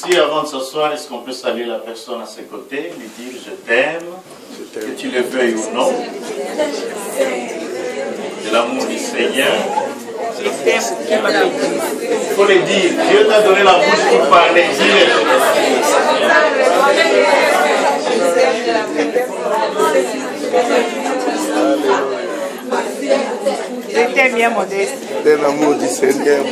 Merci. Avant de s'asseoir, est-ce qu'on peut saluer la personne à ses côtés, lui dire je t'aime, que tu le veuilles ou non. De l'amour du Seigneur. Il faut le dire. Dieu t'a donné la bouche pour parler. Je t'aime bien, Modeste. De l'amour du Seigneur.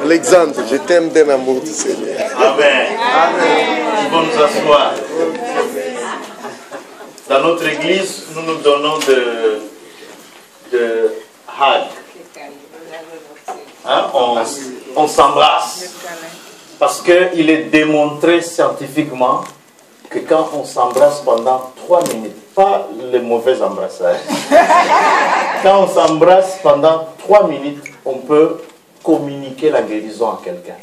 Alexandre, je t'aime d'un amour du Seigneur. Amen. Amen. Nous allons nous asseoir. Dans notre église, nous nous donnons de hug. Hein? On s'embrasse. Parce qu'il est démontré scientifiquement que quand on s'embrasse pendant 3 minutes, pas le mauvais embrassage, quand on s'embrasse pendant 3 minutes, on peut communiquer la guérison à quelqu'un.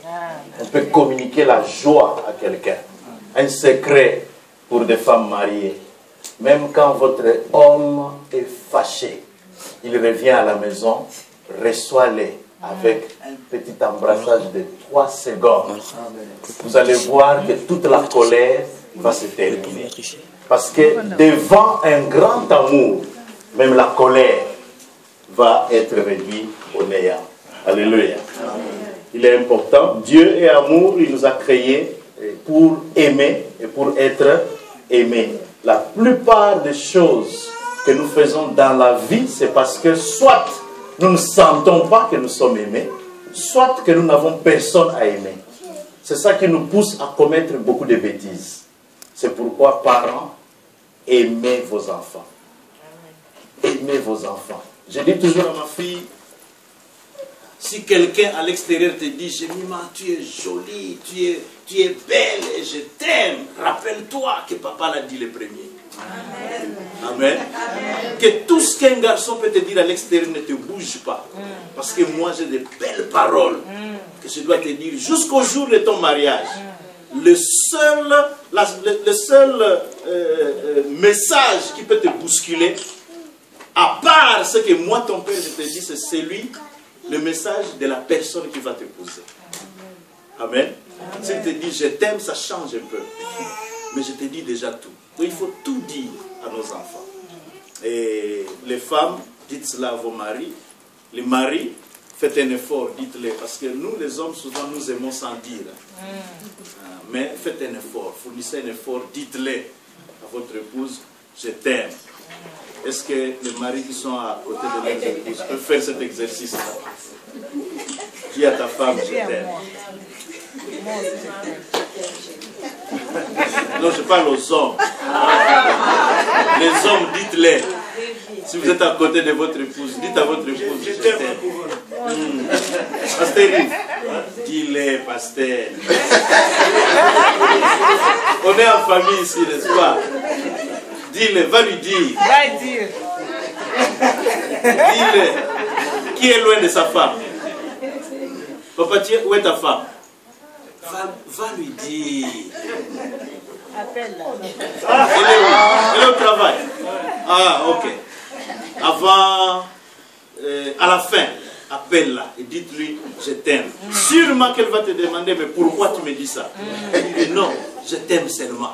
On peut communiquer la joie à quelqu'un. Un secret pour des femmes mariées. Même quand votre homme est fâché, il revient à la maison, reçois-les avec un petit embrassage de 3 secondes. Vous allez voir que toute la colère va se terminer. Parce que devant un grand amour, même la colère va être réduite au néant. Alléluia. Il est important. Dieu est amour, il nous a créés pour aimer et pour être aimés. La plupart des choses que nous faisons dans la vie, c'est parce que soit nous ne sentons pas que nous sommes aimés, soit que nous n'avons personne à aimer. C'est ça qui nous pousse à commettre beaucoup de bêtises. C'est pourquoi, parents, aimez vos enfants. Aimez vos enfants. Je dis toujours à ma fille, si quelqu'un à l'extérieur te dit, Jemima, tu es jolie, tu es belle et je t'aime, rappelle-toi que papa l'a dit le premier. Amen. Amen. Amen. Que tout ce qu'un garçon peut te dire à l'extérieur ne te bouge pas. Parce que moi j'ai de belles paroles que je dois te dire jusqu'au jour de ton mariage. Le seul message qui peut te bousculer, à part ce que moi ton père je te dis, c'est celui, le message de la personne qui va t'épouser. Amen. Si je te dis je t'aime, ça change un peu. Mais je te dis déjà tout. Donc il faut tout dire à nos enfants. Et les femmes, dites cela à vos maris. Les maris, faites un effort, dites-le. Parce que nous, les hommes, souvent, nous aimons sans dire. Mais faites un effort, fournissez un effort, dites-le à votre épouse, je t'aime. Est-ce que les maris qui sont à côté de leur épouse peuvent faire cet exercice-là? Dis à ta femme, je t'aime. Non, je parle aux hommes. Les hommes, dites-les. Si vous êtes à côté de votre épouse, dites à votre épouse, je t'aime. Pasteur, dis-les, pasteur. On est en famille ici, n'est-ce pas? Dis-le, va lui dire. Va dire. Dis-le. Qui est loin de sa femme? Papa, où est ta femme? Va lui dire. Appelle-la. Elle est où? Elle est au travail. Ah, ok. Avant, à la fin, appelle-la et dites-lui, je t'aime. Sûrement qu'elle va te demander, mais pourquoi tu me dis ça? Elle dit, non, je t'aime seulement.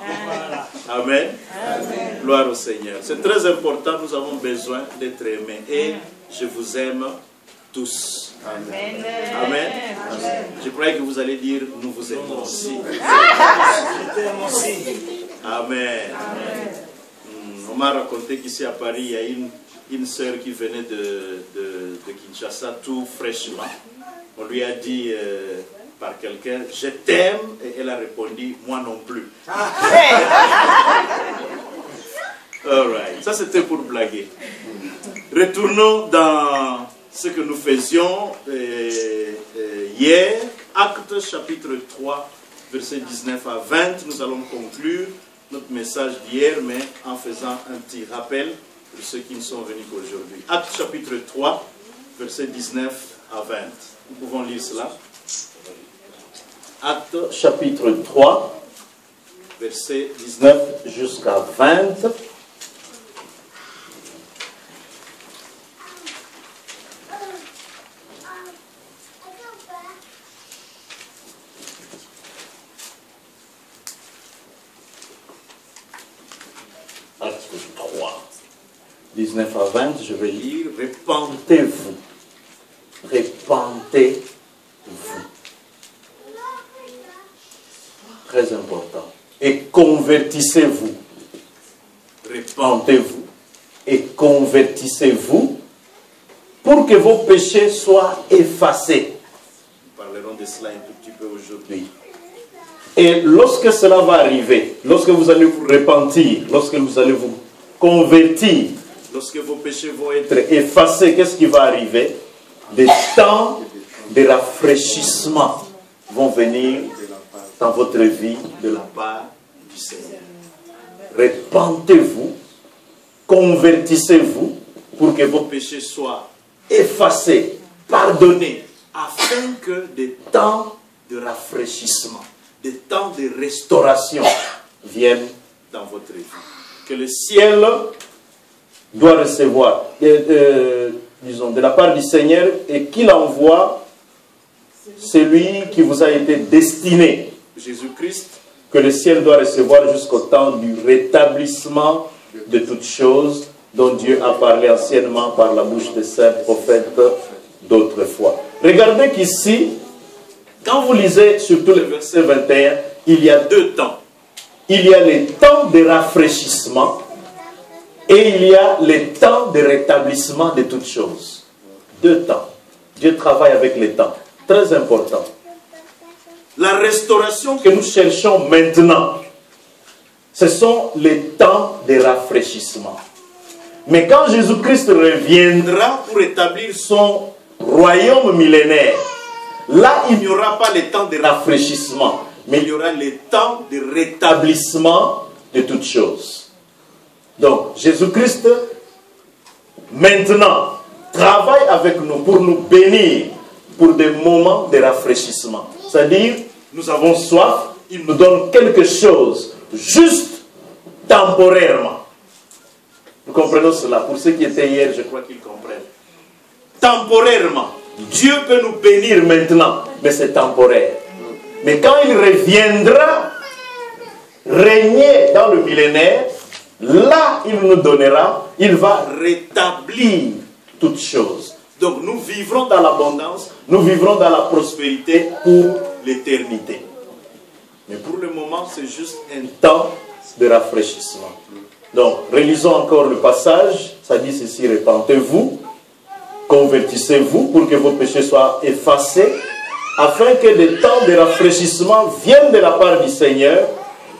Amen. Amen. Gloire au Seigneur. C'est très important, nous avons besoin d'être aimés. Et je vous aime tous. Amen. Amen. Amen. Je croyais que vous allez dire, nous vous aimons aussi. Amen. On m'a raconté qu'ici à Paris, il y a une sœur qui venait de Kinshasa tout fraîchement. On lui a dit par quelqu'un, je t'aime, et elle a répondu, moi non plus. All right. Ça c'était pour blaguer. Retournons dans ce que nous faisions hier, Actes chapitre 3, versets 19 à 20. Nous allons conclure notre message d'hier, mais en faisant un petit rappel pour ceux qui ne sont venus qu'aujourd'hui. Actes chapitre 3, versets 19 à 20. Nous pouvons lire cela. Actes chapitre 3, versets 19 jusqu'à 20. 19 à 20, je vais lire. Répentez-vous. Répentez-vous. Très important. Et convertissez-vous. Répentez-vous. Et convertissez-vous pour que vos péchés soient effacés. Nous parlerons de cela un tout petit peu aujourd'hui. Et lorsque cela va arriver, lorsque vous allez vous repentir, lorsque vous allez vous convertir, lorsque vos péchés vont être effacés, qu'est-ce qui va arriver? Des temps de rafraîchissement vont venir dans votre vie de la part du Seigneur. Repentez-vous, convertissez-vous pour que vos péchés soient effacés, pardonnés, afin que des temps de rafraîchissement, des temps de restauration viennent dans votre vie. Que le ciel doit recevoir, disons, de la part du Seigneur, et qu'il envoie celui qui vous a été destiné, Jésus-Christ, que le ciel doit recevoir jusqu'au temps du rétablissement de toutes choses dont Dieu a parlé anciennement par la bouche des saints prophètes d'autrefois. Regardez qu'ici, quand vous lisez surtout le verset 21, il y a deux temps. Il y a les temps de rafraîchissement et il y a les temps de rétablissement de toutes choses. Deux temps. Dieu travaille avec les temps. Très important. La restauration que nous cherchons maintenant, ce sont les temps de rafraîchissement. Mais quand Jésus-Christ reviendra pour établir son royaume millénaire, là, il n'y aura pas les temps de rafraîchissement, mais il y aura les temps de rétablissement de toutes choses. Donc, Jésus-Christ, maintenant, travaille avec nous pour nous bénir pour des moments de rafraîchissement. C'est-à-dire, nous avons soif, il nous donne quelque chose, juste temporairement. Nous comprenons cela. Pour ceux qui étaient hier, je crois qu'ils comprennent. Temporairement. Dieu peut nous bénir maintenant, mais c'est temporaire. Mais quand il reviendra, régner dans le millénaire, là, il nous donnera, il va rétablir toutes choses. Donc nous vivrons dans l'abondance, nous vivrons dans la prospérité pour l'éternité. Mais pour le moment, c'est juste un temps de rafraîchissement. Donc, relisons encore le passage. Ça dit ceci: repentez-vous, convertissez-vous pour que vos péchés soient effacés, afin que des temps de rafraîchissement viennent de la part du Seigneur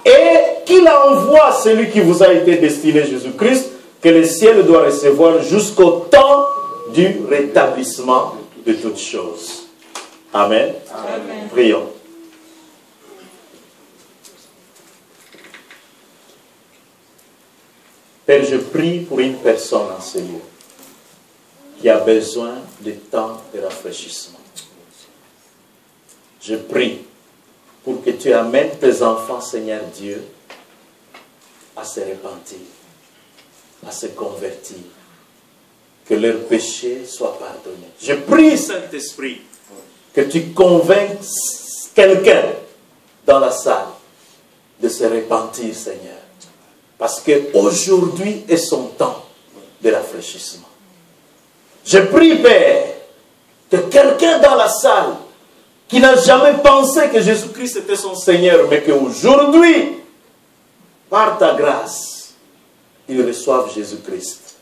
et qu'il envoie celui qui vous a été destiné, Jésus-Christ, que le ciel doit recevoir jusqu'au temps du rétablissement de toutes choses. Amen. Amen. Prions. Père, je prie pour une personne en ce lieu qui a besoin de temps de rafraîchissement. Je prie pour que tu amènes tes enfants, Seigneur Dieu, à se repentir, à se convertir, que leurs péchés soient pardonnés. Je prie, Saint-Esprit, que tu convainques quelqu'un dans la salle de se repentir, Seigneur. Parce qu'aujourd'hui est son temps de rafraîchissement. Je prie, Père, que quelqu'un dans la salle qui n'a jamais pensé que Jésus-Christ était son Seigneur, mais qu'aujourd'hui, par ta grâce, il reçoive Jésus-Christ,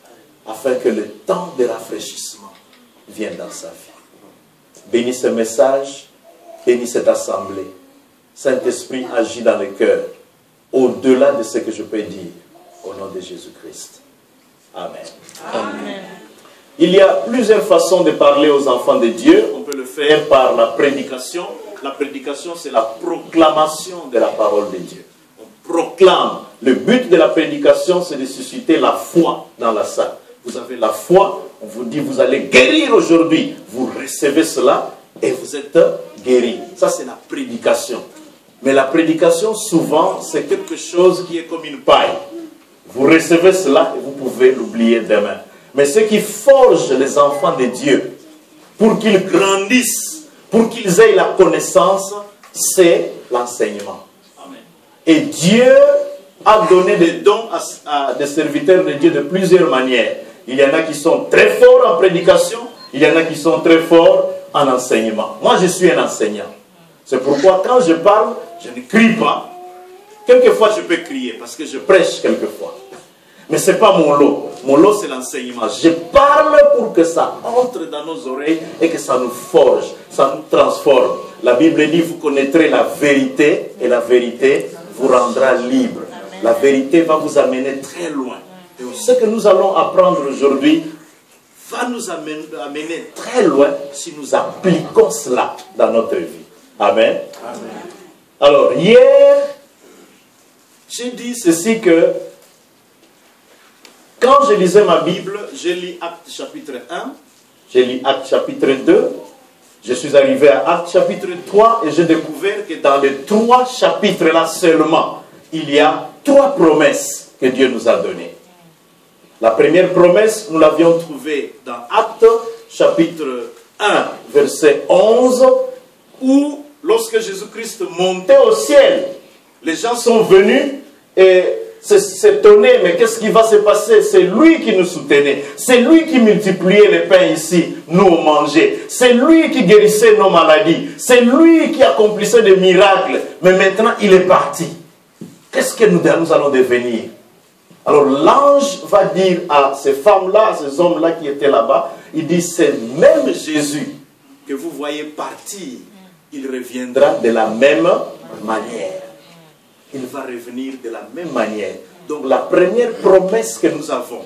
afin que le temps de rafraîchissement vienne dans sa vie. Bénis ce message, bénis cette assemblée. Saint-Esprit, agit dans le cœur, au-delà de ce que je peux dire, au nom de Jésus-Christ. Amen. Amen. Il y a plusieurs façons de parler aux enfants de Dieu. On peut le faire par la prédication. La prédication, c'est la proclamation de la parole de Dieu. On proclame. Le but de la prédication, c'est de susciter la foi dans la salle. Vous avez la foi, on vous dit, vous allez guérir aujourd'hui. Vous recevez cela et vous êtes guéri. Ça, c'est la prédication. Mais la prédication, souvent, c'est quelque chose qui est comme une paille. Vous recevez cela et vous pouvez l'oublier demain. Mais ce qui forge les enfants de Dieu, pour qu'ils grandissent, pour qu'ils aient la connaissance, c'est l'enseignement. Et Dieu a donné des dons à des serviteurs de Dieu de plusieurs manières. Il y en a qui sont très forts en prédication, il y en a qui sont très forts en enseignement. Moi, je suis un enseignant. C'est pourquoi quand je parle, je ne crie pas. Quelquefois, je peux crier parce que je prêche quelquefois. Mais ce n'est pas mon lot. Mon lot, c'est l'enseignement. Je parle pour que ça entre dans nos oreilles et que ça nous forge, ça nous transforme. La Bible dit, vous connaîtrez la vérité et la vérité vous rendra libre. La vérité va vous amener très loin. Et ce que nous allons apprendre aujourd'hui va nous amener très loin si nous appliquons cela dans notre vie. Amen. Amen. Alors, hier, j'ai dit ceci que quand je lisais ma Bible, j'ai lu Actes chapitre 1, j'ai lu Actes chapitre 2, je suis arrivé à Actes chapitre 3 et j'ai découvert que dans les 3 chapitres-là seulement, il y a 3 promesses que Dieu nous a données. La première promesse, nous l'avions trouvée dans Actes chapitre 1, verset 11, où lorsque Jésus-Christ montait au ciel, les gens sont venus et s'étonnaient, mais qu'est-ce qui va se passer? C'est lui qui nous soutenait, c'est lui qui multipliait les pains ici, nous on mangeait, c'est lui qui guérissait nos maladies, c'est lui qui accomplissait des miracles, mais maintenant il est parti. Qu'est-ce que nous allons devenir? Alors l'ange va dire à ces femmes-là, à ces hommes-là qui étaient là-bas, il dit, c'est même Jésus que vous voyez partir, il reviendra de la même manière. Il va revenir de la même manière. Donc la première promesse que nous avons,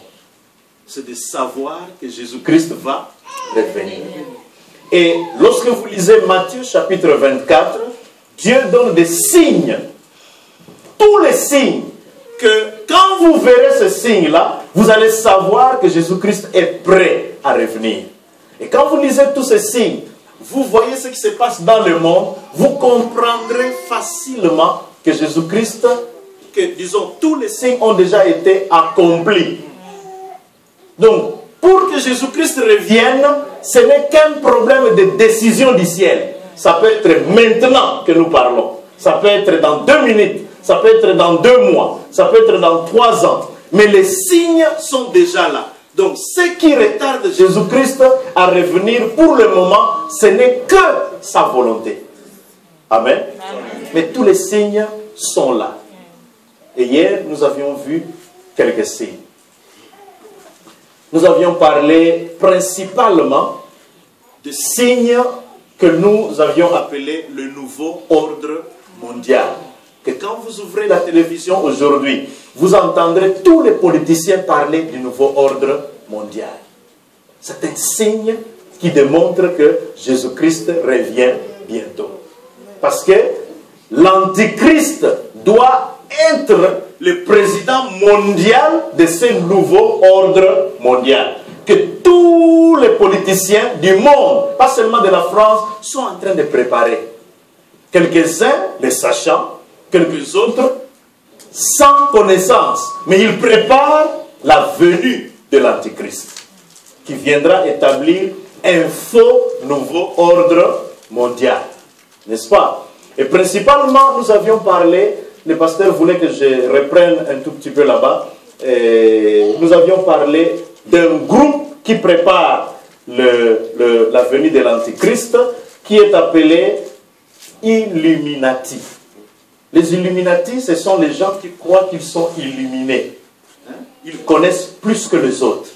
c'est de savoir que Jésus-Christ va revenir. Et lorsque vous lisez Matthieu chapitre 24, Dieu donne des signes, tous les signes, que quand vous verrez ces signes-là, vous allez savoir que Jésus-Christ est prêt à revenir. Et quand vous lisez tous ces signes, vous voyez ce qui se passe dans le monde, vous comprendrez facilement que Jésus-Christ, que disons, tous les signes ont déjà été accomplis. Donc, pour que Jésus-Christ revienne, ce n'est qu'un problème de décision du ciel. Ça peut être maintenant que nous parlons. Ça peut être dans 2 minutes. Ça peut être dans 2 mois. Ça peut être dans 3 ans. Mais les signes sont déjà là. Donc, ce qui retarde Jésus-Christ à revenir pour le moment, ce n'est que sa volonté. Amen. Amen. Mais tous les signes sont là. Et hier, nous avions vu quelques signes. Nous avions parlé principalement de signes que nous avions appelés le nouveau ordre mondial. Que quand vous ouvrez la télévision aujourd'hui, vous entendrez tous les politiciens parler du nouveau ordre mondial. C'est un signe qui démontre que Jésus-Christ revient bientôt. Parce que l'Antichrist doit être le président mondial de ce nouveau ordre mondial. Que tous les politiciens du monde, pas seulement de la France, sont en train de préparer. Quelques-uns les sachant, quelques autres sans connaissance. Mais ils préparent la venue de l'Antichrist, qui viendra établir un faux nouveau ordre mondial. N'est-ce pas? Et principalement, nous avions parlé, le pasteur voulait que je reprenne un tout petit peu là-bas, nous avions parlé d'un groupe qui prépare la venue de l'Antichrist, qui est appelé Illuminati. Les Illuminati, ce sont les gens qui croient qu'ils sont illuminés. Ils connaissent plus que les autres.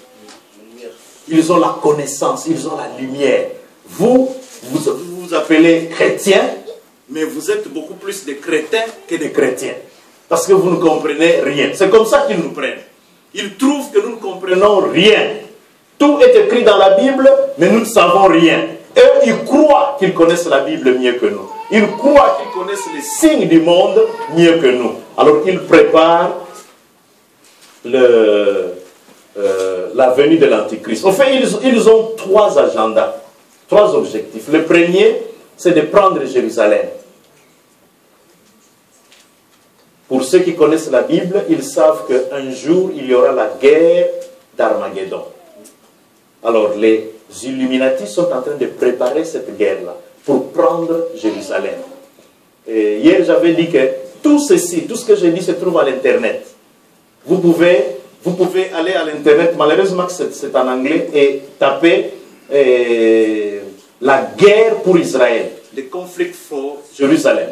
Ils ont la connaissance, ils ont la lumière. Vous vous appelez chrétiens, mais vous êtes beaucoup plus de crétins que de chrétiens. Parce que vous ne comprenez rien. C'est comme ça qu'ils nous prennent. Ils trouvent que nous ne comprenons rien. Tout est écrit dans la Bible, mais nous ne savons rien. Eux, ils croient qu'ils connaissent la Bible mieux que nous. Ils croient qu'ils connaissent les signes du monde mieux que nous. Alors, ils préparent la venue de l'Antichrist. En fait, ils ont 3 agendas, 3 objectifs. Le premier, c'est de prendre Jérusalem. Pour ceux qui connaissent la Bible, ils savent qu'un jour, il y aura la guerre d'Armageddon. Alors, les Illuminati sont en train de préparer cette guerre-là pour prendre Jérusalem. Et hier, j'avais dit que tout ceci, tout ce que j'ai dit se trouve à l'Internet. Vous pouvez Vous pouvez aller à l'internet, malheureusement c'est en anglais, et taper la guerre pour Israël, the conflict for Jérusalem.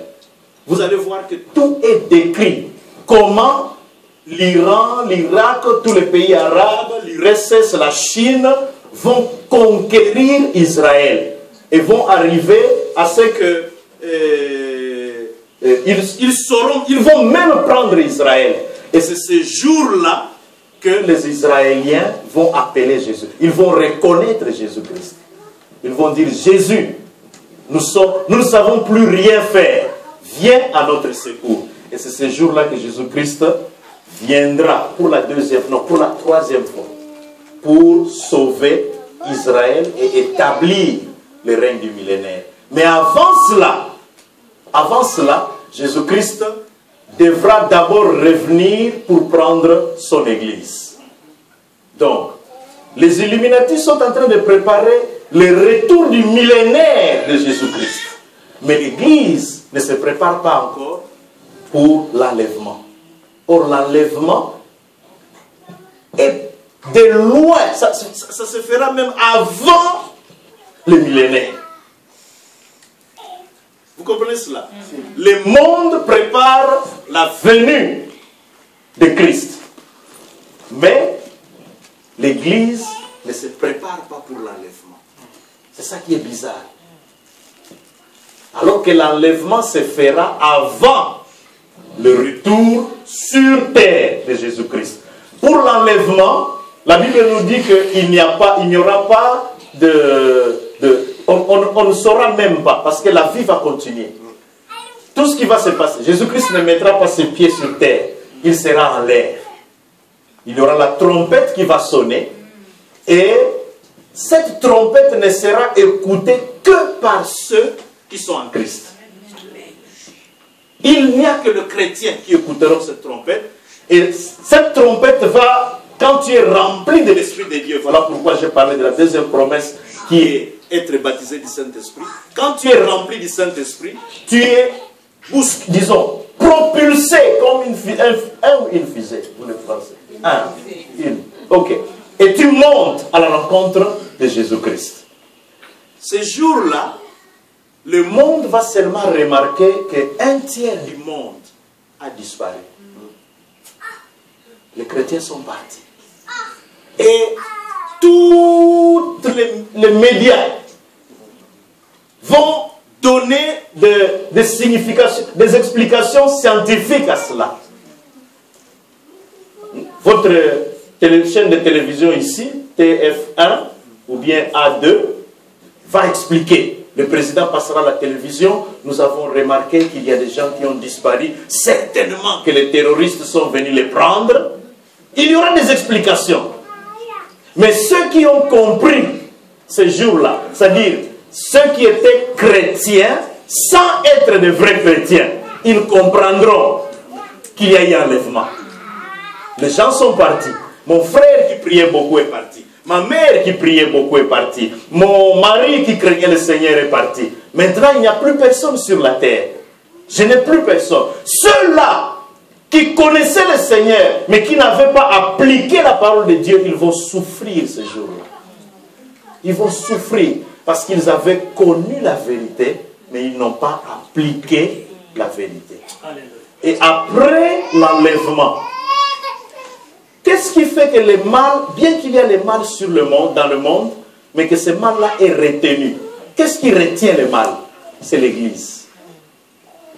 Vous allez voir que tout est décrit. Comment l'Iran, l'Irak, tous les pays arabes, l'URSS, la Chine vont conquérir Israël et vont arriver à ce que ils vont même prendre Israël. Et c'est ce jour-là que les Israéliens vont appeler Jésus. Ils vont reconnaître Jésus-Christ. Ils vont dire, Jésus, nous ne savons plus rien faire. Viens à notre secours. Et c'est ce jour-là que Jésus-Christ viendra pour la troisième fois, pour sauver Israël et établir le règne du millénaire. Mais avant cela, Jésus-Christ devra d'abord revenir pour prendre son Église. Donc, les Illuminati sont en train de préparer le retour du millénaire de Jésus-Christ. Mais l'Église ne se prépare pas encore pour l'enlèvement. Or, l'enlèvement est de loin, ça se fera même avant le millénaire. Vous comprenez cela? Le monde prépare la venue de Christ. Mais l'Église ne se prépare pas pour l'enlèvement. C'est ça qui est bizarre. Alors que l'enlèvement se fera avant le retour sur terre de Jésus-Christ. Pour l'enlèvement, la Bible nous dit qu'il n'y aura pas on ne saura même pas, parce que la vie va continuer. Tout ce qui va se passer, Jésus-Christ ne mettra pas ses pieds sur terre, il sera en l'air. Il y aura la trompette qui va sonner, et cette trompette ne sera écoutée que par ceux qui sont en Christ. Il n'y a que les chrétiens qui écouteront cette trompette, et cette trompette va, quand tu es rempli de l'Esprit de Dieu, voilà pourquoi j'ai parlé de la deuxième promesse qui est être baptisé du Saint-Esprit. Quand tu es rempli du Saint-Esprit, tu es, disons, propulsé comme une fusée, vous le français. Ok. Et tu montes à la rencontre de Jésus-Christ. Ce jour-là, le monde va seulement remarquer qu'un tiers du monde a disparu. Les chrétiens sont partis. Et tous les médias vont donner des significations, des explications scientifiques à cela. Votre chaîne de télévision ici, TF1 ou bien A2, va expliquer. Le président passera à la télévision. Nous avons remarqué qu'il y a des gens qui ont disparu. Certainement que les terroristes sont venus les prendre. Il y aura des explications. Mais ceux qui ont compris ce jour-là, c'est-à-dire ceux qui étaient chrétiens sans être de vrais chrétiens, ils comprendront qu'il y a eu enlèvement. Les gens sont partis. Mon frère qui priait beaucoup est parti. Ma mère qui priait beaucoup est partie. Mon mari qui craignait le Seigneur est parti. Maintenant, il n'y a plus personne sur la terre. Je n'ai plus personne. Ceux-là qui connaissaient le Seigneur, mais qui n'avaient pas appliqué la parole de Dieu, ils vont souffrir ce jour-là. Ils vont souffrir parce qu'ils avaient connu la vérité, mais ils n'ont pas appliqué la vérité. Et après l'enlèvement, qu'est-ce qui fait que le mal, bien qu'il y ait le mal sur le monde, dans le monde, mais que ce mal-là est retenu? Qu'est-ce qui retient le mal? C'est l'Église.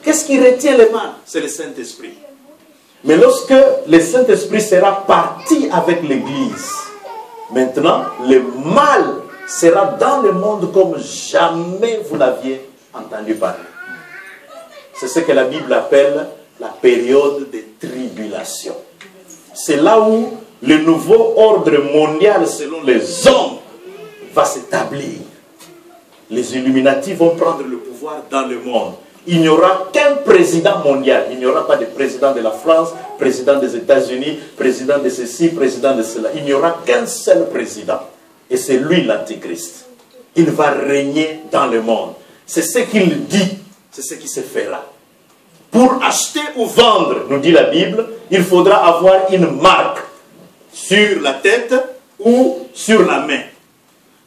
Qu'est-ce qui retient le mal? C'est le Saint-Esprit. Mais lorsque le Saint-Esprit sera parti avec l'Église, maintenant, le mal sera dans le monde comme jamais vous l'aviez entendu parler. C'est ce que la Bible appelle la période de tribulation. C'est là où le nouveau ordre mondial selon les hommes va s'établir. Les Illuminati vont prendre le pouvoir dans le monde. Il n'y aura qu'un président mondial. Il n'y aura pas de président de la France, président des États-Unis, président de ceci, président de cela. Il n'y aura qu'un seul président. Et c'est lui l'Antichrist. Il va régner dans le monde. C'est ce qu'il dit. C'est ce qui se fera. Pour acheter ou vendre, nous dit la Bible, il faudra avoir une marque. sur la tête ou sur la main.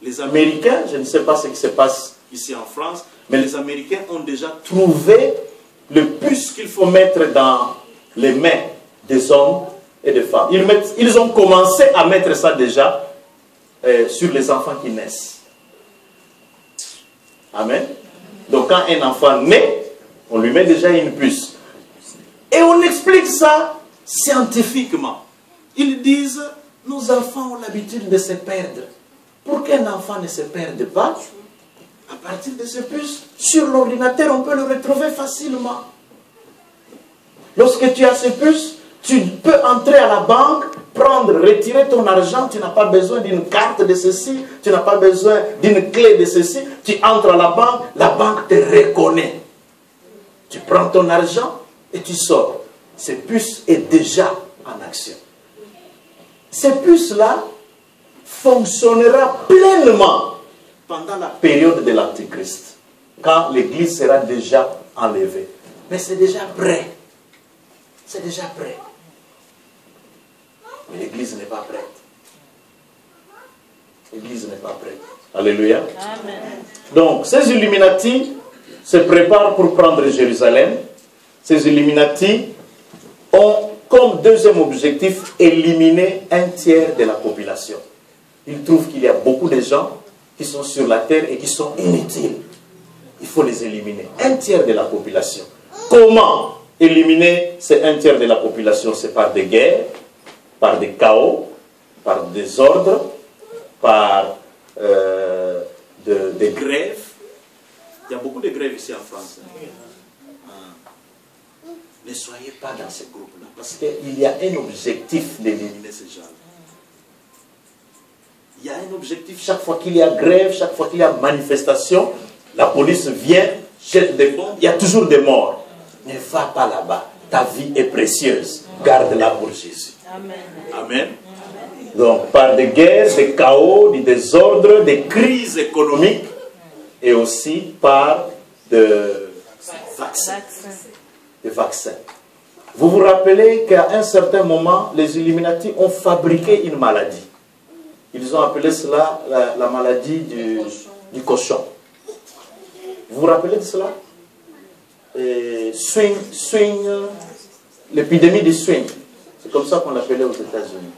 Les Américains, je ne sais pas ce qui se passe ici en France, mais les Américains ont déjà trouvé le puce qu'il faut mettre dans les mains des hommes et des femmes. Ils ont commencé à mettre ça déjà sur les enfants qui naissent. Amen. Donc quand un enfant naît, on lui met déjà une puce. Et on explique ça scientifiquement. Ils disent, nos enfants ont l'habitude de se perdre. Pour qu'un enfant ne se perde pas, à partir de ce puce, sur l'ordinateur, on peut le retrouver facilement. Lorsque tu as ce puce, tu peux entrer à la banque, retirer ton argent, tu n'as pas besoin d'une carte de ceci, tu n'as pas besoin d'une clé de ceci, tu entres à la banque te reconnaît. Tu prends ton argent et tu sors. Ce puce est déjà en action. Ce puce-là fonctionnera pleinement pendant la période de l'Antichrist, quand l'Église sera déjà enlevée. Mais c'est déjà prêt. C'est déjà prêt. Mais l'Église n'est pas prête. L'Église n'est pas prête. Alléluia. Amen. Donc, ces Illuminati se préparent pour prendre Jérusalem. Ces Illuminati ont comme deuxième objectif éliminer un tiers de la population. Ils trouvent qu'il y a beaucoup de gens qui sont sur la terre et qui sont inutiles. Il faut les éliminer. Un tiers de la population. Comment éliminer ces un tiers de la population? C'est par des guerres, par des chaos, par des ordres, par des grèves. Il y a beaucoup de grèves ici en France. Ne soyez pas dans ces groupes-là, parce qu'il y a un objectif d'éliminer ces gens-là. Il y a un objectif, chaque fois qu'il y a grève, chaque fois qu'il y a manifestation, la police vient, jette des bombes, il y a toujours des morts. Ne va pas là-bas, ta vie est précieuse, garde-la pour Jésus. Amen. Amen. Donc, par des guerres, des chaos, des désordres, des crises économiques, et aussi par des vaccins. Des vaccins. Vous vous rappelez qu'à un certain moment, les Illuminati ont fabriqué une maladie. Ils ont appelé cela la maladie du cochon. Vous vous rappelez de cela? L'épidémie du swing. C'est comme ça qu'on l'appelait aux États-Unis.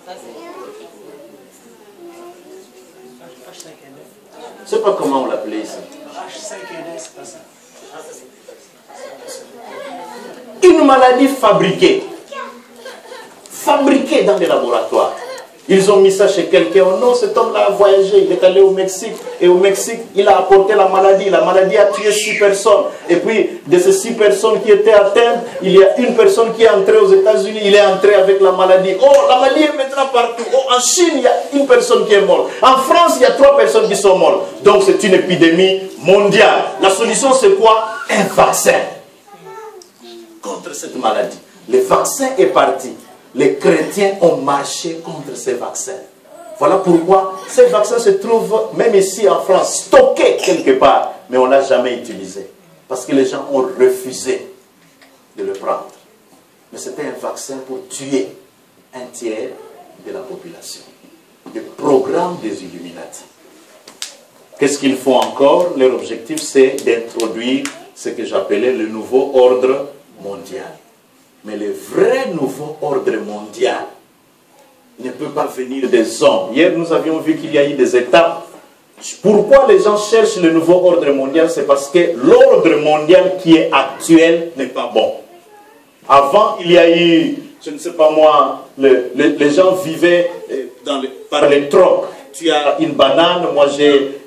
Je ne sais pas comment on l'appelait ici. Une maladie fabriquée. Fabriquée dans les laboratoires. Ils ont mis ça chez quelqu'un. Oh non, cet homme-là a voyagé. Il est allé au Mexique. Et au Mexique, il a apporté la maladie. La maladie a tué 6 personnes. Et puis, de ces 6 personnes qui étaient atteintes, il y a une personne qui est entrée aux États-Unis. Il est entré avec la maladie. Oh, la maladie est maintenant partout. Oh, en Chine, il y a une personne qui est morte. En France, il y a 3 personnes qui sont mortes. Donc, c'est une épidémie mondiale. La solution, c'est quoi? Un vaccin contre cette maladie. Le vaccin est parti. Les chrétiens ont marché contre ces vaccins. Voilà pourquoi ces vaccins se trouvent, même ici en France, stockés quelque part, mais on ne l'a jamais utilisé. Parce que les gens ont refusé de le prendre. Mais c'était un vaccin pour tuer un tiers de la population. Le programme des Illuminati. Qu'est-ce qu'ils font encore? Leur objectif, c'est d'introduire ce que j'appelais le nouveau ordre mondial. Mais le vrai nouveau ordre mondial ne peut pas venir des hommes. Hier, nous avions vu qu'il y a eu des étapes. Pourquoi les gens cherchent le nouveau ordre mondial? C'est parce que l'ordre mondial qui est actuel n'est pas bon. Avant, il y a eu, je ne sais pas moi, les gens vivaient par les trocs. Tu as une banane, moi j'ai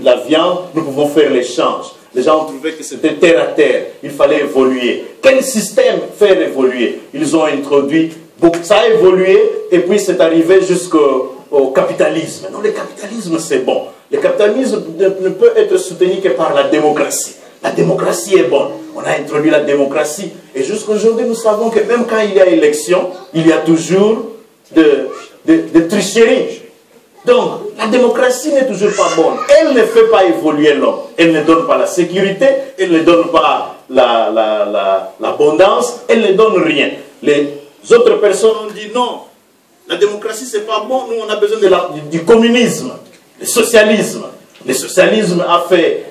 la viande, nous pouvons faire l'échange. Les gens ont trouvé que c'était terre à terre. Il fallait évoluer. Quel système faire évoluer? Ils ont introduit, ça a évolué, et puis c'est arrivé jusqu'au capitalisme. Non, le capitalisme c'est bon. Le capitalisme ne peut être soutenu que par la démocratie. La démocratie est bonne. On a introduit la démocratie. Et jusqu'aujourd'hui, nous savons que même quand il y a élection, il y a toujours de tricheries. Donc, la démocratie n'est toujours pas bonne. Elle ne fait pas évoluer l'homme. Elle ne donne pas la sécurité, elle ne donne pas l'abondance, elle ne donne rien. Les autres personnes ont dit non. La démocratie, c'est pas bon. Nous, on a besoin du communisme, du socialisme. Le socialisme a fait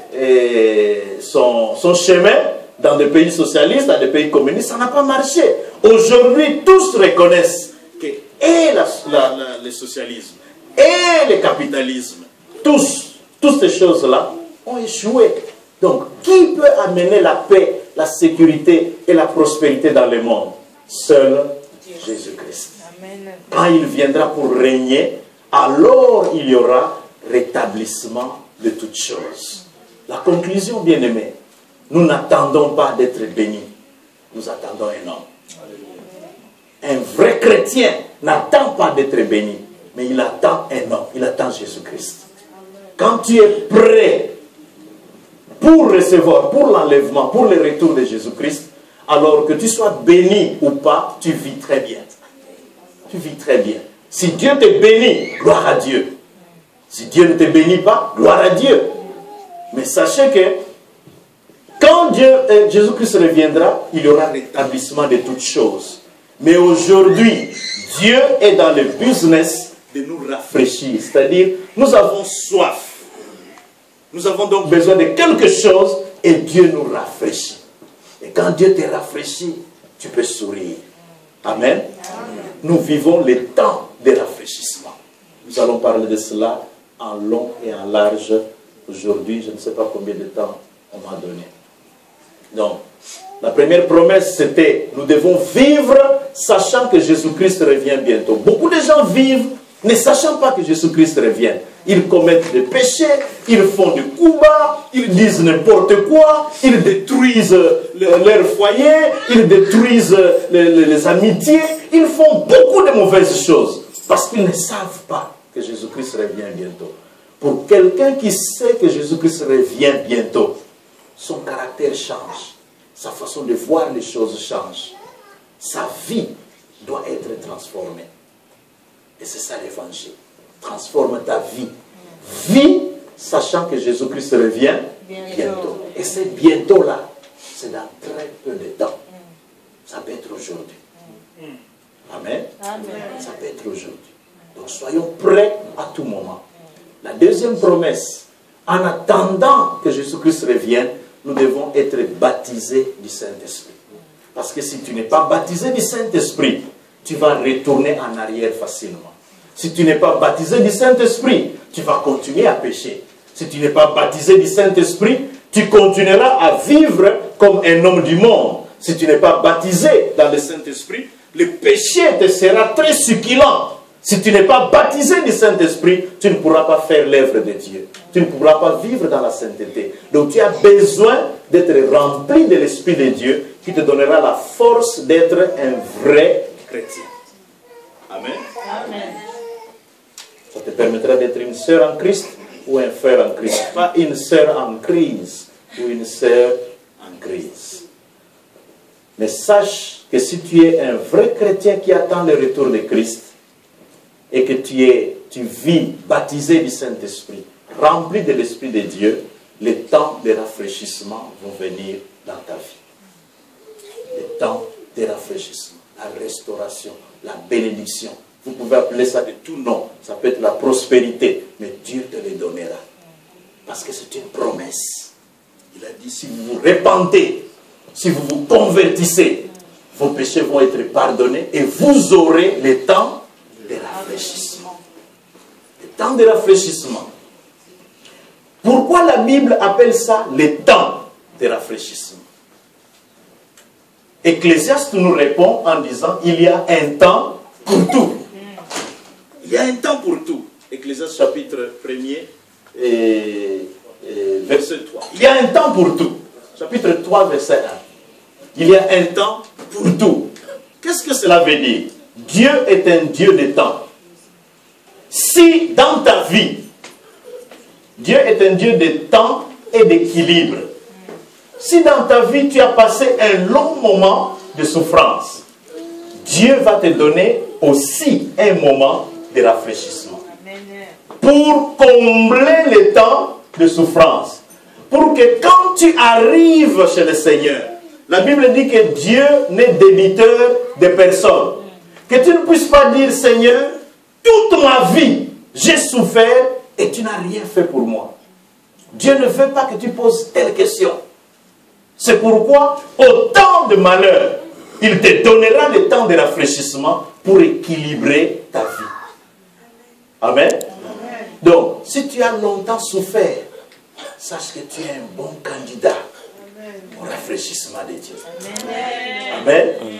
son chemin dans des pays socialistes, dans des pays communistes. Ça n'a pas marché. Aujourd'hui, tous reconnaissent que le socialisme et le capitalisme, toutes ces choses-là ont échoué. Donc, qui peut amener la paix, la sécurité et la prospérité dans le monde? Seul Jésus-Christ. Quand il viendra pour régner, alors il y aura rétablissement de toutes choses. La conclusion, bien-aimés, nous n'attendons pas d'être bénis. Nous attendons un homme. Un vrai chrétien n'attend pas d'être béni, mais il attend un homme, il attend Jésus-Christ. Quand tu es prêt pour recevoir, pour l'enlèvement, pour le retour de Jésus-Christ, alors que tu sois béni ou pas, tu vis très bien. Tu vis très bien. Si Dieu te bénit, gloire à Dieu. Si Dieu ne te bénit pas, gloire à Dieu. Mais sachez que quand Jésus-Christ reviendra, il y aura rétablissement de toutes choses. Mais aujourd'hui, Dieu est dans le business de nous rafraîchir. C'est-à-dire, nous avons soif. Nous avons donc besoin de quelque chose et Dieu nous rafraîchit. Et quand Dieu te rafraîchit, tu peux sourire. Amen. Nous vivons les temps de rafraîchissement. Nous allons parler de cela en long et en large aujourd'hui. Je ne sais pas combien de temps on m'a donné. Donc, la première promesse, c'était nous devons vivre sachant que Jésus-Christ revient bientôt. Beaucoup de gens vivent ne sachant pas que Jésus-Christ revient. Ils commettent des péchés, ils font du coups bas, ils disent n'importe quoi, ils détruisent leur foyer, ils détruisent les amitiés, ils font beaucoup de mauvaises choses parce qu'ils ne savent pas que Jésus-Christ revient bientôt. Pour quelqu'un qui sait que Jésus-Christ revient bientôt, son caractère change, sa façon de voir les choses change, sa vie doit être transformée. Et c'est ça l'évangile. Transforme ta vie. Vis sachant que Jésus-Christ revient bientôt. Et c'est bientôt là. C'est dans très peu de temps. Ça peut être aujourd'hui. Amen. Ça peut être aujourd'hui. Donc soyons prêts à tout moment. La deuxième promesse, en attendant que Jésus-Christ revienne, nous devons être baptisés du Saint-Esprit. Parce que si tu n'es pas baptisé du Saint-Esprit, tu vas retourner en arrière facilement. Si tu n'es pas baptisé du Saint-Esprit, tu vas continuer à pécher. Si tu n'es pas baptisé du Saint-Esprit, tu continueras à vivre comme un homme du monde. Si tu n'es pas baptisé dans le Saint-Esprit, le péché te sera très succulent. Si tu n'es pas baptisé du Saint-Esprit, tu ne pourras pas faire l'œuvre de Dieu. Tu ne pourras pas vivre dans la sainteté. Donc tu as besoin d'être rempli de l'Esprit de Dieu qui te donnera la force d'être un vrai chrétien. Amen. Amen. Ça te permettra d'être une sœur en Christ ou un frère en Christ. Pas une sœur en crise ou une sœur en crise. Mais sache que si tu es un vrai chrétien qui attend le retour de Christ et que tu vis baptisé du Saint-Esprit, rempli de l'Esprit de Dieu, les temps de rafraîchissement vont venir dans ta vie. Les temps de rafraîchissement, la restauration, la bénédiction. Vous pouvez appeler ça de tout nom. Ça peut être la prospérité, mais Dieu te les donnera. Parce que c'est une promesse. Il a dit, si vous vous repentez, si vous vous convertissez, vos péchés vont être pardonnés et vous aurez le temps de rafraîchissement. Le temps de rafraîchissement. Pourquoi la Bible appelle ça le temps de rafraîchissement? Ecclésiaste nous répond en disant, il y a un temps pour tout. Il y a un temps pour tout. Ecclésiaste chapitre 1er, verset 3. Il y a un temps pour tout. Chapitre 3, verset 1. Il y a un temps pour tout. Qu'est-ce que cela veut dire? Dieu est un Dieu de temps. Si dans ta vie, Dieu est un Dieu de temps et d'équilibre. Si dans ta vie, tu as passé un long moment de souffrance, Dieu va te donner aussi un moment de rafraîchissement. Pour combler le temps de souffrance. Pour que quand tu arrives chez le Seigneur, la Bible dit que Dieu n'est débiteur de personne. Que tu ne puisses pas dire, Seigneur, toute ma vie, j'ai souffert et tu n'as rien fait pour moi. Dieu ne veut pas que tu poses telle question. C'est pourquoi, au temps de malheur, il te donnera le temps de rafraîchissement pour équilibrer ta vie. Amen. Amen. Donc, si tu as longtemps souffert, sache que tu es un bon candidat au rafraîchissement de Dieu. Amen. Amen. Amen.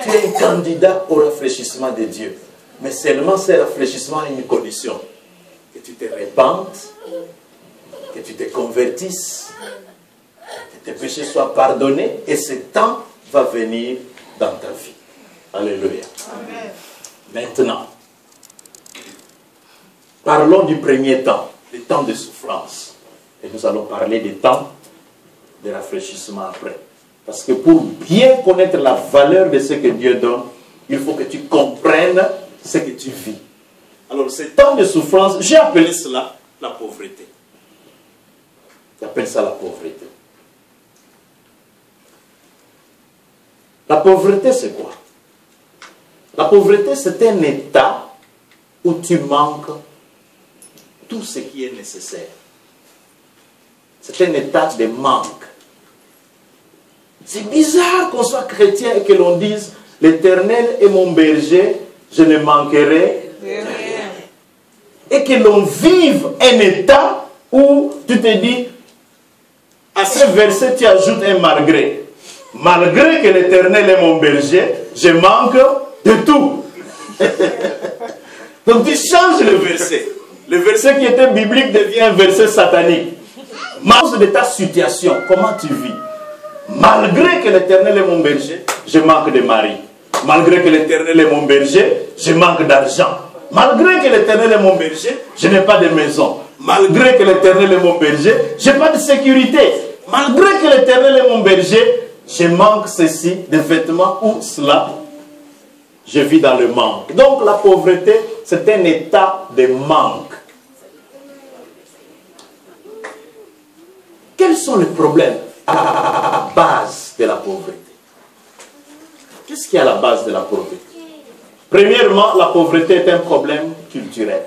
Tu es un candidat au rafraîchissement de Dieu. Mais seulement ce rafraîchissement a une condition. Que tu te répandes, que tu te convertisses, que tes péchés soient pardonnés, et ce temps va venir dans ta vie. Alléluia. Amen. Maintenant, parlons du premier temps, le temps de souffrance. Et nous allons parler des temps de rafraîchissement après. Parce que pour bien connaître la valeur de ce que Dieu donne, il faut que tu comprennes ce que tu vis. Alors, ce temps de souffrance, j'ai appelé cela la pauvreté. J'appelle ça la pauvreté. La pauvreté, c'est quoi? La pauvreté, c'est un état où tu manques tout ce qui est nécessaire. C'est un état de manque. C'est bizarre qu'on soit chrétien et que l'on dise « L'Éternel est mon berger, je ne manquerai de rien. » Et que l'on vive un état où tu te dis, à ce verset tu ajoutes un malgré. Malgré que l'Éternel est mon berger, je manque de tout. Donc tu changes le verset. Le verset qui était biblique devient un verset satanique. Malgré de ta situation, comment tu vis? Malgré que l'Éternel est mon berger, je manque de mari. Malgré que l'Éternel est mon berger, je manque d'argent. Malgré que l'Éternel est mon berger, je n'ai pas de maison. Malgré que l'Éternel est mon berger, je n'ai pas de sécurité. Malgré que l'Éternel est mon berger, je manque ceci, des vêtements ou cela. Je vis dans le manque. Donc la pauvreté, c'est un état de manque. Quels sont les problèmes à la base de la pauvreté? Qu'est-ce qui est à la base de la pauvreté? Premièrement, la pauvreté est un problème culturel.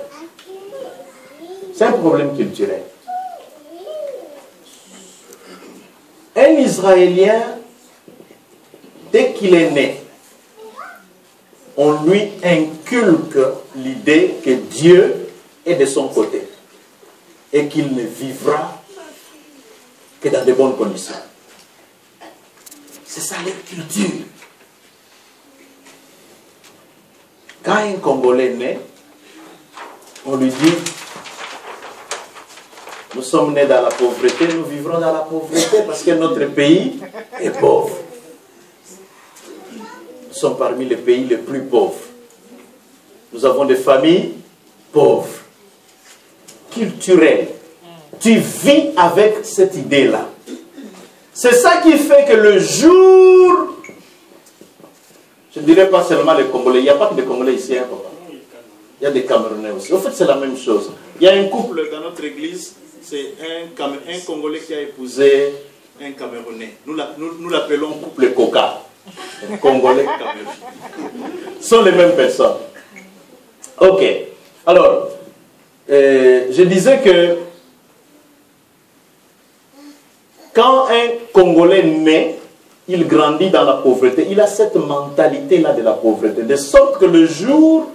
C'est un problème culturel. Un Israélien, dès qu'il est né, on lui inculque l'idée que Dieu est de son côté et qu'il ne vivra que dans de bonnes conditions. C'est ça la culture. Quand un Congolais naît, on lui dit, nous sommes nés dans la pauvreté, nous vivrons dans la pauvreté parce que notre pays est pauvre. Nous sommes parmi les pays les plus pauvres. Nous avons des familles pauvres, culturelles. Tu vis avec cette idée-là. C'est ça qui fait que le jour, je ne dirais pas seulement les Congolais, il n'y a pas que des Congolais ici, hein, papa. Il y a des Camerounais aussi. En fait, c'est la même chose. Il y a un couple dans notre église, c'est un Congolais qui a épousé un Camerounais. Nous l'appelons couple Coca. Congolais Camerounais. Ce sont les mêmes personnes. Ok. Alors, je disais que quand un Congolais naît, il grandit dans la pauvreté. Il a cette mentalité-là de la pauvreté. De sorte que le jour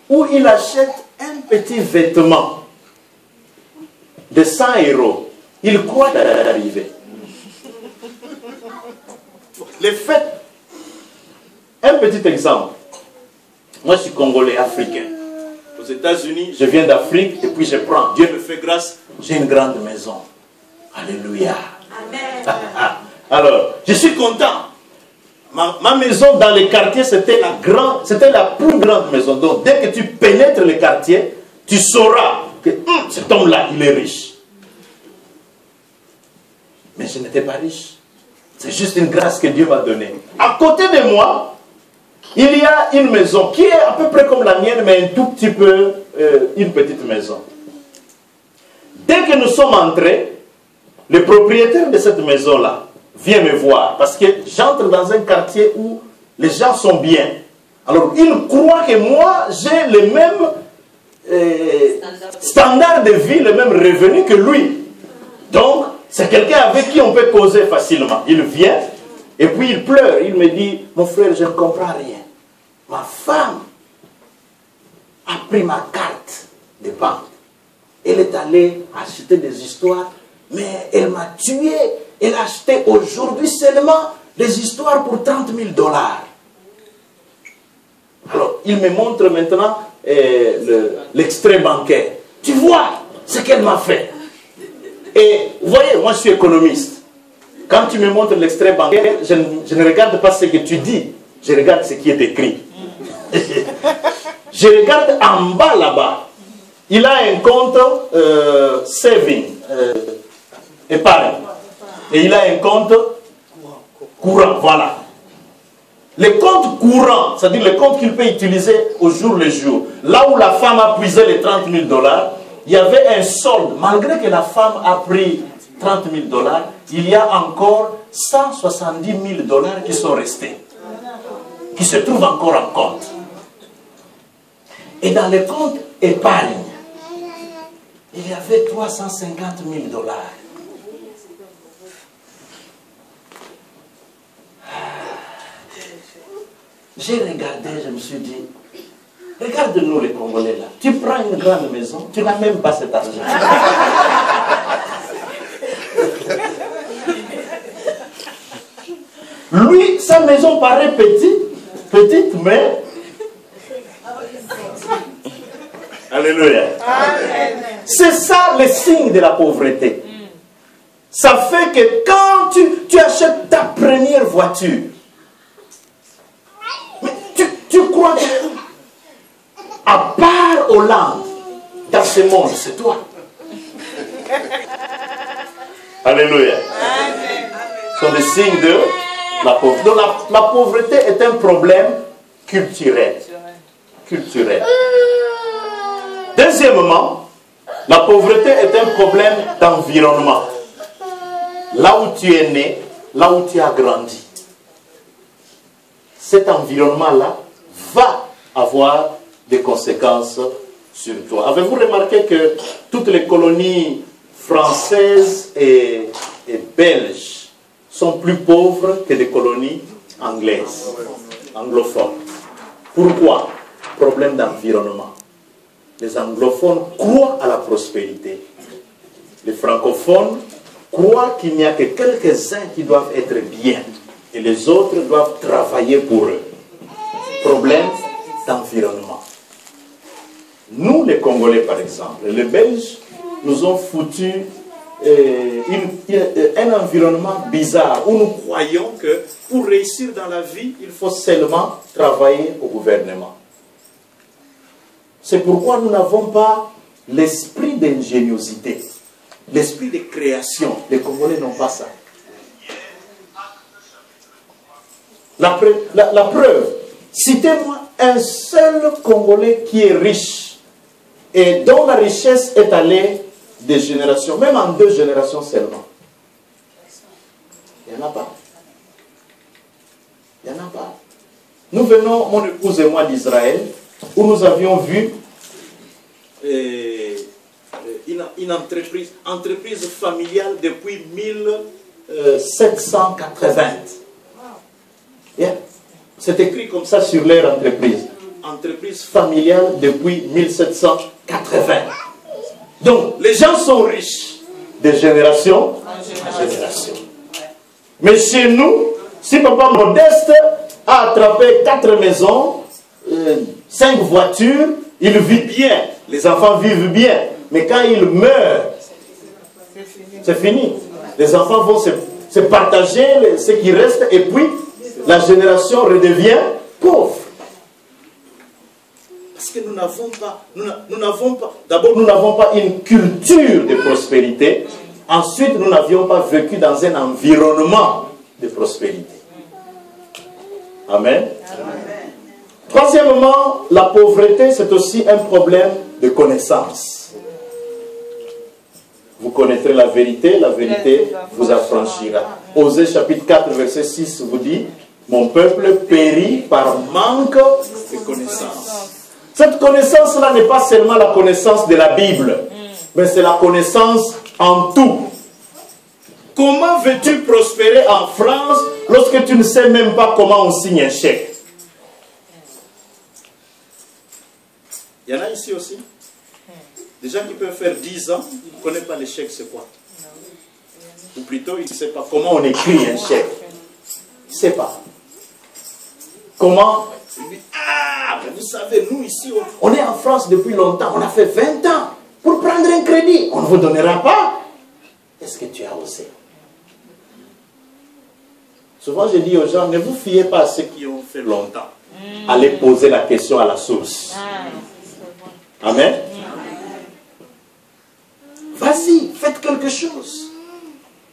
où il achète un petit vêtement de 100 €, il croit d'arriver. Les faits. Un petit exemple. Moi, je suis Congolais, africain. Aux États-Unis, je viens d'Afrique et puis je prends. Dieu me fait grâce, j'ai une grande maison. Alléluia. Amen. Alors, je suis content. Ma maison dans les quartiers, c'était la plus grande maison. Donc, dès que tu pénètres les quartiers, tu sauras que cet homme-là, il est riche. Mais je n'étais pas riche. C'est juste une grâce que Dieu m'a donnée. À côté de moi, il y a une maison qui est à peu près comme la mienne, mais un tout petit peu une petite maison. Dès que nous sommes entrés, le propriétaire de cette maison-là vient me voir parce que j'entre dans un quartier où les gens sont bien. Alors, il croit que moi, j'ai le même standard de vie, le même revenu que lui. Donc, c'est quelqu'un avec qui on peut causer facilement. Il vient, et puis il pleure. Il me dit, mon frère, je ne comprends rien. Ma femme a pris ma carte de banque. Elle est allée acheter des histoires, mais elle m'a tué. Elle a acheté aujourd'hui seulement des histoires pour 30 000 $. Alors, il me montre maintenant l'extrait bancaire. Tu vois ce qu'elle m'a fait. Et vous voyez, moi je suis économiste. Quand tu me montres l'extrait bancaire, je ne regarde pas ce que tu dis, je regarde ce qui est écrit. Je regarde en bas là-bas. Il a un compte saving, épargne. Et il a un compte courant, voilà. Le compte courant, c'est-à-dire le compte qu'il peut utiliser au jour le jour. Là où la femme a puisé les 30 000 $, il y avait un solde. Malgré que la femme a pris 30 000 $, il y a encore 170 000 $ qui sont restés, qui se trouvent encore en compte. Et dans le compte épargne, il y avait 350 000 $. J'ai regardé, je me suis dit, regarde-nous les Congolais là. Tu prends une grande maison, tu n'as même pas cet argent. Lui, sa maison paraît petite, mais... Alléluia. C'est ça le signe de la pauvreté. Ça fait que quand tu achètes ta première voiture, tu crois que, à part Hollande, dans ce monde, c'est toi. Alléluia. Ce sont des signes de la pauvreté. Donc la pauvreté est un problème culturel. Deuxièmement, la pauvreté est un problème d'environnement. Là où tu es né, là où tu as grandi, cet environnement-là va avoir des conséquences sur toi. Avez-vous remarqué que toutes les colonies françaises et belges sont plus pauvres que les colonies anglaises, anglophones? Pourquoi? Problème d'environnement. Les anglophones croient à la prospérité. Les francophones croient qu'il n'y a que quelques-uns qui doivent être bien et les autres doivent travailler pour eux. Problème d'environnement. Nous, les Congolais, par exemple, les Belges, nous ont foutu un environnement bizarre où nous croyons que pour réussir dans la vie, il faut seulement travailler au gouvernement. C'est pourquoi nous n'avons pas l'esprit d'ingéniosité, l'esprit de création. Les Congolais n'ont pas ça. La preuve, citez-moi un seul Congolais qui est riche et dont la richesse est allée des générations, même en 2 générations seulement. Il n'y en a pas. Il n'y en a pas. Nous venons, mon épouse et moi, d'Israël, où nous avions vu une entreprise familiale depuis 1780. Yeah. C'est écrit comme ça sur leur entreprise. Entreprise familiale depuis 1780. Donc, les gens sont riches de génération en génération. Mais chez nous, si papa Modeste a attrapé 4 maisons, 5 voitures, il vit bien. Les enfants vivent bien. Mais quand il meurt, c'est fini. Les enfants vont se partager ce qui reste et puis la génération redevient pauvre. Parce que nous n'avons pas, d'abord nous n'avons pas une culture de prospérité. Ensuite, nous n'avions pas vécu dans un environnement de prospérité. Amen. Troisièmement, la pauvreté, c'est aussi un problème de connaissance. Vous connaîtrez la vérité vous affranchira. Osée chapitre 4, verset 6 vous dit, mon peuple périt par manque connaissance. Cette connaissance-là n'est pas seulement la connaissance de la Bible, mais c'est la connaissance en tout. Comment veux-tu prospérer en France lorsque tu ne sais même pas comment on signe un chèque? Il y en a ici aussi. Des gens qui peuvent faire 10 ans, ils ne connaissent pas les chèques, c'est quoi? Ou plutôt, ils ne savent pas comment on écrit un chèque. Ils ne savent pas. Comment? Ah, mais vous savez, nous ici, on est en France depuis longtemps, on a fait 20 ans. Pour prendre un crédit, on ne vous donnera pas. Est-ce que tu as osé? Souvent, je dis aux gens, ne vous fiez pas à ceux qui ont fait longtemps. Allez poser la question à la source. Amen. Vas-y, faites quelque chose.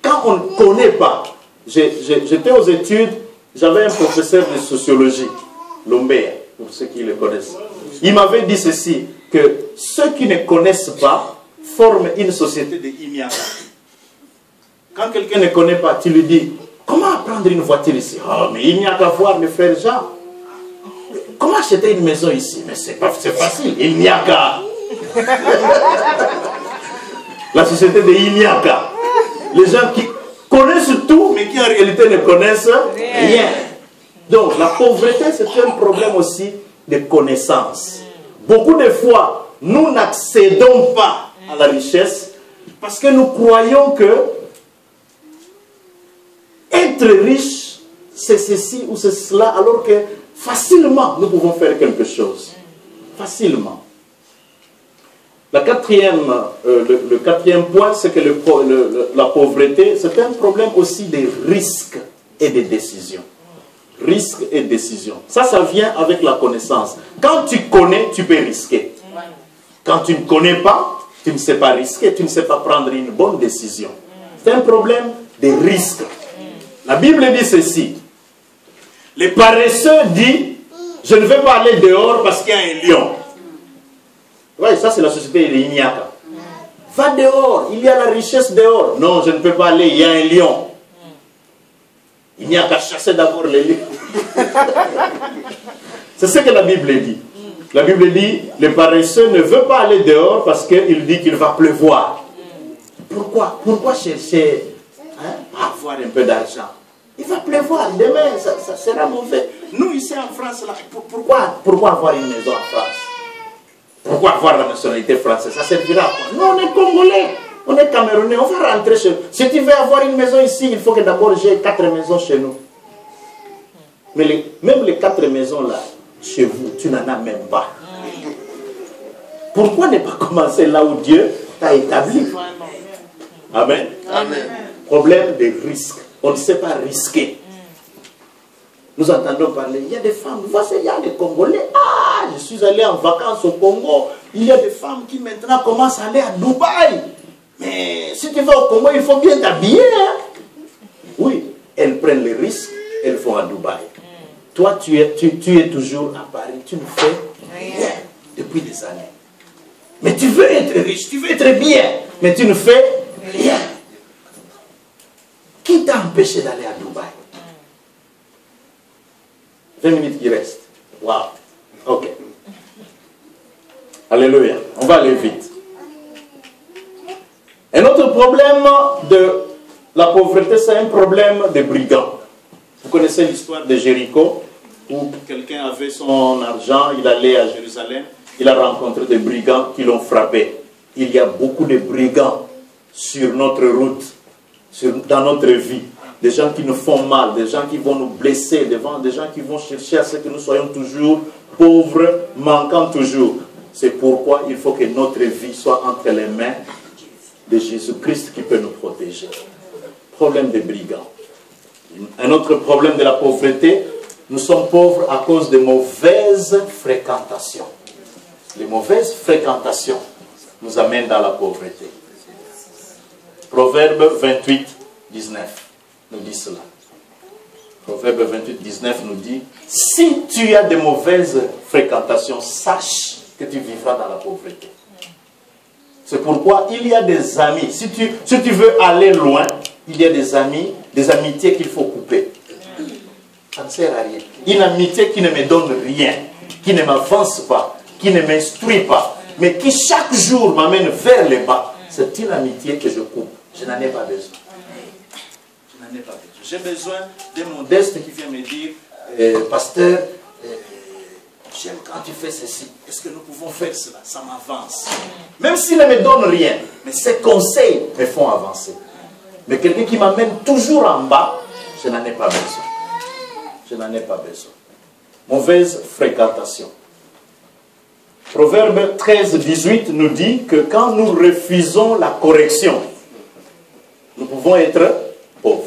Quand on ne connaît pas, j'étais aux études, j'avais un professeur de sociologie, Lombert, pour ceux qui le connaissent. Il m'avait dit ceci, que ceux qui ne connaissent pas forment une société de Imiaka. Quand quelqu'un ne connaît pas, tu lui dis, comment prendre une voiture ici? Oh, mais il n'y a qu'à voir, mes frères Jean. Comment acheter une maison ici? Mais c'est facile, il n'y a qu'à. La société de Imiaka. Les gens qui connaissent tout, mais qui en réalité ne connaissent rien. Donc, la pauvreté, c'est un problème aussi de connaissance. Beaucoup de fois, nous n'accédons pas à la richesse parce que nous croyons que être riche, c'est ceci ou c'est cela, alors que facilement, nous pouvons faire quelque chose. Facilement. Le quatrième point, c'est que la pauvreté, c'est un problème aussi des risques et des décisions. Risques et décisions. Ça vient avec la connaissance. Quand tu connais, tu peux risquer. Quand tu ne connais pas, tu ne sais pas risquer, tu ne sais pas prendre une bonne décision. C'est un problème des risques. La Bible dit ceci. Les paresseux disent, je ne vais pas aller dehors parce qu'il y a un lion. Oui, ça c'est la société de Imiaka. Va dehors, il y a la richesse dehors. Non, je ne peux pas aller, il y a un lion. Il n'y a qu'à chasser d'abord les lions. C'est ce que la Bible dit. La Bible dit, le paresseux ne veut pas aller dehors parce qu'il dit qu'il va pleuvoir. Pourquoi chercher à avoir un peu d'argent? Il va pleuvoir, demain ça sera mauvais. Nous ici en France, là, pourquoi avoir une maison en France? Pourquoi avoir la nationalité française? Ça servira à quoi? Nous on est Congolais, on est Camerounais, on va rentrer chez nous. Si tu veux avoir une maison ici, il faut que d'abord j'ai 4 maisons chez nous. Mais même les 4 maisons là, chez vous, tu n'en as même pas. Pourquoi ne pas commencer là où Dieu t'a établi? Amen. Amen. Problème des risques. On ne sait pas risquer. Nous entendons parler, il y a des femmes, voici, il y a des Congolais. Ah, je suis allé en vacances au Congo. Il y a des femmes qui maintenant commencent à aller à Dubaï. Mais si tu vas au Congo, il faut bien t'habiller. Hein? Oui, elles prennent les risques, elles vont à Dubaï. Toi, tu es toujours à Paris, tu ne fais rien depuis des années. Mais tu veux être riche, tu veux être bien, mais tu ne fais rien. Qui t'a empêché d'aller à Dubaï? 20 minutes qui restent. Waouh. Ok. Alléluia. On va aller vite. Un autre problème de la pauvreté, c'est un problème de brigands. Vous connaissez l'histoire de Jéricho, où quelqu'un avait son argent, il allait à Jérusalem, il a rencontré des brigands qui l'ont frappé. Il y a beaucoup de brigands sur notre route, dans notre vie. Des gens qui nous font mal, des gens qui vont nous blesser, des gens qui vont chercher à ce que nous soyons toujours pauvres, manquant toujours. C'est pourquoi il faut que notre vie soit entre les mains de Jésus-Christ qui peut nous protéger. Problème des brigands. Un autre problème de la pauvreté, nous sommes pauvres à cause de mauvaises fréquentations. Les mauvaises fréquentations nous amènent dans la pauvreté. Proverbe 28, 19 nous dit cela. Proverbe 28, 19 nous dit, si tu as de mauvaises fréquentations, sache que tu vivras dans la pauvreté. C'est pourquoi il y a des amis. Si tu veux aller loin, il y a des amis, des amitiés qu'il faut couper. Ça ne sert à rien. Une amitié qui ne me donne rien, qui ne m'avance pas, qui ne m'instruit pas, mais qui chaque jour m'amène vers le bas, c'est une amitié que je coupe. Je n'en ai pas besoin. Je n'en ai pas besoin. J'ai besoin d'un modeste qui vient me dire, pasteur, j'aime quand tu fais ceci. Est-ce que nous pouvons faire cela? Ça m'avance. Même s'il ne me donne rien, mais ses conseils me font avancer. Mais quelqu'un qui m'amène toujours en bas, je n'en ai pas besoin. Je n'en ai pas besoin. Mauvaise fréquentation. Proverbe 13, 18 nous dit que quand nous refusons la correction, nous pouvons être pauvres.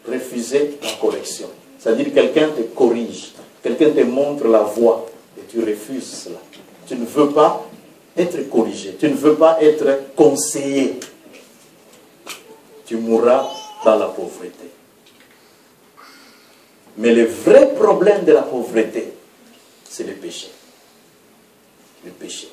Refuser la correction. C'est-à-dire que quelqu'un te corrige, quelqu'un te montre la voie et tu refuses cela. Tu ne veux pas être corrigé, tu ne veux pas être conseillé. Tu mourras dans la pauvreté. Mais le vrai problème de la pauvreté, c'est le péché. Le péché.